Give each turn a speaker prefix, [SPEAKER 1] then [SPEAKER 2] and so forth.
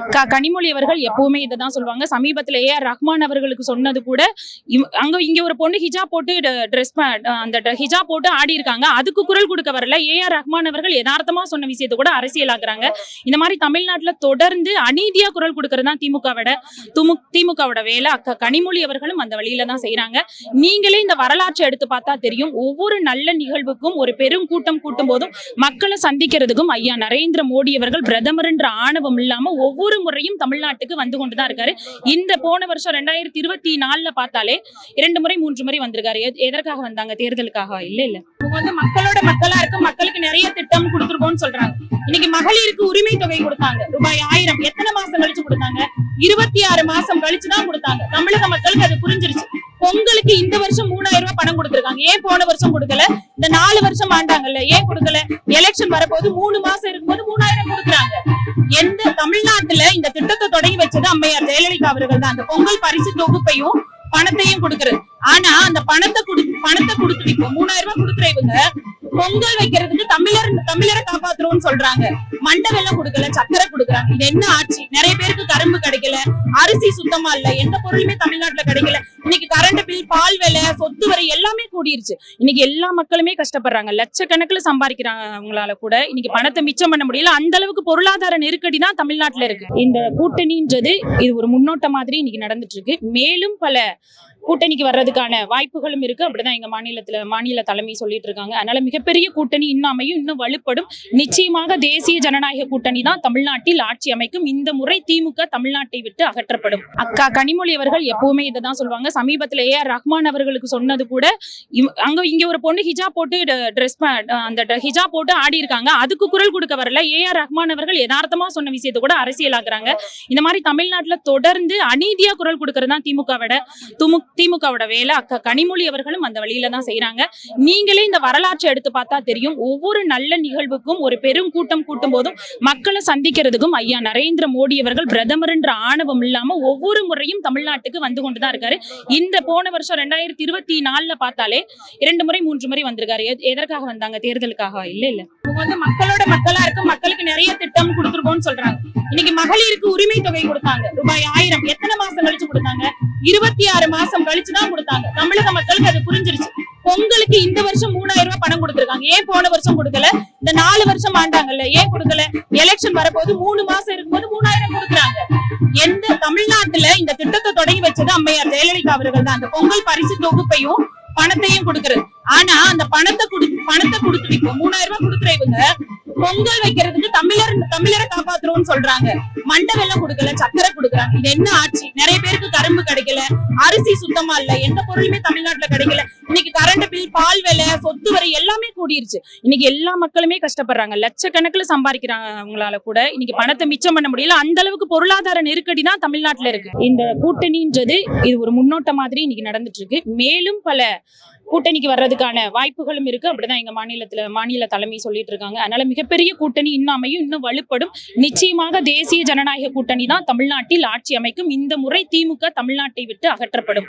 [SPEAKER 1] அக்கா கனிமொழி அவர்கள் எப்பவுமே இதை தான் சொல்லுவாங்க. சமீபத்தில் ஏஆர் ரஹ்மான் அவர்களுக்கு சொன்னது கூட, இங்க ஒரு பொண்ணு ஹிஜாப் போட்டு அந்த ஹிஜாப் போட்டு ஆடி இருக்காங்க, அதுக்கு குரல் கொடுக்க வரல. ஏஆர் ரஹ்மான் அவர்கள் யதார்த்தமா சொன்ன விஷயத்தை கூட அரசியலாக்குறாங்க. இந்த மாதிரி தமிழ்நாட்டில் தொடர்ந்து அநீதியா குரல் கொடுக்கறது தான் திமுகவோட வேலை. அக்கா கனிமொழி அவர்களும் அந்த வழியில தான் செய்யறாங்க. நீங்களே இந்த வரலாற்றை எடுத்து பார்த்தா தெரியும். ஒவ்வொரு நல்ல நிகழ்வுக்கும் ஒரு பெரும் கூட்டம் கூட்டும் போதும் மக்களை சந்திக்கிறதுக்கும் ஐயா நரேந்திர மோடி அவர்கள் பிரதமர் என்ற ஆணவம் இல்லாம ஒவ்வொரு முறையும் தமிழ்நாட்டுக்கு வந்து கொண்டுதான் இருக்காரு. இந்த போன வருஷம் 2024 பார்த்தாலே 2 முறை 3 முறை வந்திருக்காரு. எதற்காக வந்தாங்க? தேர்தலுக்காக இல்ல. இவங்க வந்து மக்களோட மக்களா இருக்கு, மக்களுக்கு நிறைய திட்டம் கொடுத்துருக்கோம்னு சொல்றாங்க. இன்னைக்கு மகளிருக்கு உரிமை தொகை கொடுத்தாங்க, ரூபாய் 1000. எத்தனை மாசம் கழிச்சு கொடுத்தாங்க? 26 மாசம் கழிச்சுதான் கொடுத்தாங்க. தமிழக மக்களுக்கு அது புரிஞ்சிருச்சு. பொங்கலுக்கு இந்த வருஷம் 3000 ரூபாய் பணம் கொடுத்திருக்காங்க. ஏன் போன வருஷம் கொடுக்கல? இந்த 4 வருஷம் ஆண்டாங்கல்ல, ஏன் கொடுக்கல? எலெக்ஷன் வரப்போது 3 மாசம் இருக்கும்போது 3000 கொடுக்குறாங்க. எந்த தமிழ்நாட்டுல இந்த திட்டத்தை தொடங்கி வச்சது அம்மையார் ஜெயலலிதா அவர்கள் தான். அந்த பொங்கல் பரிசு தொகுப்பையும் பணத்தையும் கொடுக்குறது. ஆனா அந்த பணத்தை கொடுத்து 3000 ரூபாய் கொடுக்குற இவங்க பொங்கல் வைக்கிறதுக்கு தமிழரை காப்பாத்துறோம்னு சொல்றாங்க. மண்டை வெல்லம் கொடுக்கல, சக்கரை கொடுக்குறாங்க. இது என்ன ஆட்சி? நிறைய பேருக்கு கரும்பு கிடைக்கல, அரிசி சுத்தமா இல்ல, எந்த பொருளுமே தமிழ்நாட்டுல கிடைக்கல. இன்னைக்கு கரண்ட் பில், பால் விலை, சொத்து வரி எல்லாமே கூடிருச்சு. இன்னைக்கு எல்லா மக்களுமே கஷ்டப்படுறாங்க. லட்சக்கணக்கில் சம்பாதிக்கிறாங்க. அவங்களால கூட இன்னைக்கு பணத்தை மிச்சம் பண்ண முடியல. அந்த அளவுக்கு பொருளாதார நெருக்கடி தான் தமிழ்நாட்டுல இருக்கு. இந்த கூட்டணின்றது இது ஒரு முன்னோட்ட மாதிரி இன்னைக்கு நடந்துட்டு இருக்கு. மேலும் பல கூட்டணிக்கு வர்றதுக்கான வாய்ப்புகளும் இருக்கு. அப்படிதான் எங்க மாநில தலைமை சொல்லிட்டு இருக்காங்க. அதனால மிகப்பெரிய கூட்டணி இன்னும் அமையும், இன்னும் வலுப்படும். நிச்சயமாக தேசிய ஜனநாயக கூட்டணி தான் தமிழ்நாட்டில் ஆட்சி அமைக்கும். இந்த முறை திமுக தமிழ்நாட்டை விட்டு அகற்றப்படும். அக்கா கனிமொழி அவர்கள் எப்பவுமே இதை தான் சொல்லுவாங்க. சமீபத்தில் ஏஆர் ரஹ்மான் அவர்களுக்கு சொன்னது கூட, இங்க ஒரு பொண்ணு ஹிஜாப் போட்டு அந்த ஹிஜாப் போட்டு ஆடி இருக்காங்க, அதுக்கு குரல் கொடுக்க வரல. ஏஆர் ரஹ்மான் அவர்கள் யதார்த்தமா சொன்ன விஷயத்தை கூட அரசியலாக்குறாங்க. இந்த மாதிரி தமிழ்நாட்டில் தொடர்ந்து அநீதியா குரல் கொடுக்கறது தான் திமுகவோட வேலை. அக்கா கனிமொழி அவர்களும் அந்த வழியில தான் செய்யறாங்க. நீங்களே இந்த வரலாற்றை எடுத்து பார்த்தா தெரியும். ஒவ்வொரு நல்ல நிகழ்வுக்கும் ஒரு பெரும் கூட்டம் கூட்டும் போதும் மக்களை சந்திக்கிறதுக்கும் ஐயா நரேந்திர மோடி அவர்கள் பிரதமர் என்ற ஆணவம் இல்லாம ஒவ்வொரு முறையும் தமிழ்நாட்டுக்கு வந்து கொண்டுதான் இருக்காரு. இந்த போன வருஷம் 2024 பார்த்தாலே 2 முறை 3 முறை வந்திருக்காரு. எதற்காக வந்தாங்க? தேர்தலுக்காக இல்ல. இவங்க வந்து மக்களோட மக்களா இருக்கு, மக்களுக்கு நிறைய திட்டம் கொடுத்துருக்கோம்னு சொல்றாங்க. இன்னைக்கு மகளிருக்கு உரிமை தொகை கொடுத்தாங்க, ரூபாய் 1000. எத்தனை மாசம் கழிச்சு கொடுத்தாங்க? 26 மாசம் கழிச்சுதான் கொடுத்தாங்க. தமிழக மக்களுக்கு அது புரிஞ்சிருச்சு. பொங்கலுக்கு இந்த வருஷம் 3000 ரூபாய் பணம் கொடுத்திருக்காங்க. ஏன் போன வருஷம் கொடுக்கல? இந்த 4 வருஷம் ஆண்டாங்கல்ல, ஏன் கொடுக்கல? எலெக்ஷன் வரப்போது 3 மாசம் இருக்கும்போது 3000 கொடுக்குறாங்க. எந்த தமிழ்நாட்டுல இந்த திட்டத்தை தொடங்கி வச்சது அம்மையார் ஜெயலலிதா அவர்கள் தான். அந்த பொங்கல் பரிசு தொகுப்பையும் பணத்தையும் கொடுக்குறது. ஆனா அந்த பணத்தை கொடுத்து 3000 ரூபாய் கொடுக்குற இவங்க பொங்கல் வைக்கிறதுக்கு தமிழரை காப்பாத்துறோம்னு சொல்றாங்க. மண்டை வெல்லம் கொடுக்கல, சக்கரை கொடுக்குறாங்க. இது என்ன ஆட்சி? நிறைய பேருக்கு கரும்பு கிடைக்கல, அரிசி சுத்தமா இல்ல, எந்த பொருளுமே தமிழ்நாட்டுல கிடைக்கல. இன்னைக்கு கரண்ட் பில், பால் விலை, சொத்து வரி எல்லாமே கூடிருச்சு. இன்னைக்கு எல்லா மக்களுமே கஷ்டப்படுறாங்க. லட்சக்கணக்கில் சம்பாதிக்கிறாங்க. அவங்களால கூட இன்னைக்கு பணத்தை மிச்சம் பண்ண முடியல. அந்த அளவுக்கு பொருளாதார நெருக்கடி தான் தமிழ்நாட்டுல இருக்கு. இந்த கூட்டணின்றது இது ஒரு முன்னோட்ட மாதிரி இன்னைக்கு நடந்துட்டு இருக்கு. மேலும் பல கூட்டணிக்கு வர்றதுக்கான வாய்ப்புகளும் இருக்கு. அப்படிதான் எங்க மாநில தலைமை சொல்லிட்டு இருக்காங்க. அதனால மிகப்பெரிய கூட்டணி இன்னும் அமையும், இன்னும் வலுப்படும். நிச்சயமாக தேசிய ஜனநாயக கூட்டணி தான் தமிழ்நாட்டில் ஆட்சி அமைக்கும். இந்த முறை திமுக தமிழ்நாட்டை விட்டு அகற்றப்படும்.